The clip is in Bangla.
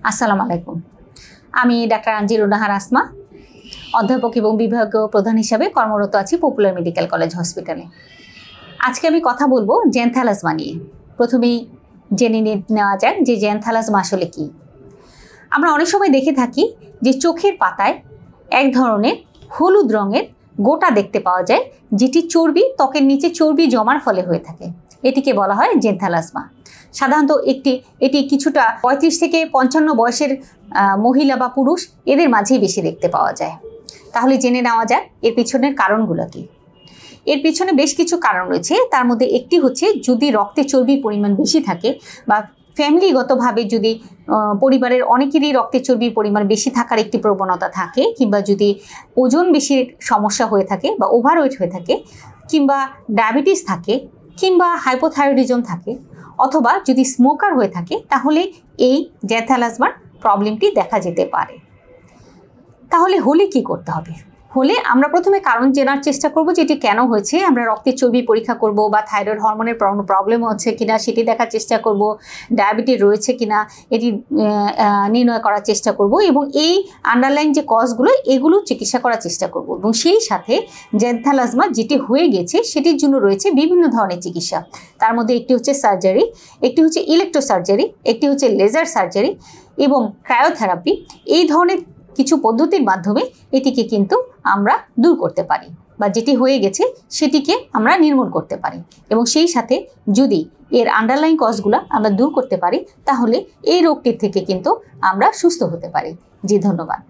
আসসালামু আলাইকুম। আমি ডাক্তার আঞ্জিরুন নাহার আসমা, অধ্যাপক এবং বিভাগীয় প্রধান হিসাবে কর্মরত আছি পপুলার মেডিকেল কলেজ হসপিটালে। আজকে আমি কথা বলবো জ্যানথালাসমা নিয়ে। প্রথমেই জেনে নেওয়া যাক যে জ্যানথালাসমা আসলে কী। আমরা অনেক সময় দেখে থাকি যে চোখের পাতায় এক ধরনের হলুদ রঙের গোটা দেখতে পাওয়া যায়, যেটি চর্বি, ত্বকের নিচে চর্বি জমার ফলে হয়ে থাকে। এটিকে বলা হয় জ্যানথালাসমা। সাধারণত এটি কিছুটা 35 থেকে 55 বয়সের মহিলা বা পুরুষ এদের মাঝেই বেশি দেখতে পাওয়া যায়। তাহলে জেনে নেওয়া যাক এর পিছনের কারণগুলো কী। এর পিছনে বেশ কিছু কারণ রয়েছে। তার মধ্যে একটি হচ্ছে, যদি রক্তে চর্বির পরিমাণ বেশি থাকে বা ফ্যামিলিগতভাবে যদি পরিবারের অনেকেরই রক্তে চর্বির পরিমাণ বেশি থাকার একটি প্রবণতা থাকে, কিংবা যদি ওজন বেশি সমস্যা হয়ে থাকে বা ওভারওয়েট হয়ে থাকে, কিংবা ডায়াবেটিস থাকে, কিংবা হাইপোথাইরয়েডিজম থাকে, অথবা যদি স্মোকার হয়ে থাকে, তাহলে এই জ্যানথালাসমার প্রবলেমটি দেখা যেতে পারে। তাহলে হলে কি করতে হবে? হলে আমরা প্রথমে কারণ জানার চেষ্টা করব যে এটি কেন হয়েছে। আমরা রক্তের চর্বি পরীক্ষা করব বা থাইরয়েড হরমোনের প্রবলেম হচ্ছে কিনা সেটি দেখার চেষ্টা করব, ডায়াবেটিস রয়েছে কিনা এটি নির্ণয় করার চেষ্টা করব, এবং এই আন্ডারলাইন যে কজগুলো এগুলো চিকিৎসা করার চেষ্টা করব। এবং সেই সাথে জ্যানথালাসমা যেটি হয়ে গেছে সেটির জন্য রয়েছে বিভিন্ন ধরনের চিকিৎসা। তার মধ্যে একটি হচ্ছে সার্জারি, একটি হচ্ছে ইলেকট্রোসার্জারি, একটি হচ্ছে লেজার সার্জারি এবং ক্রায়োথেরাপি। এই ধরনের কিছু পদ্ধতির মাধ্যমে এটিকে কিন্তু আমরা দূর করতে পারি, বা যেটি হয়ে গেছে সেটিকে আমরা নির্মূল করতে পারি। এবং সেই সাথে যদি এর আন্ডারলাইন কজগুলো আমরা দূর করতে পারি, তাহলে এই রোগটির থেকে কিন্তু আমরা সুস্থ হতে পারি। জি, ধন্যবাদ।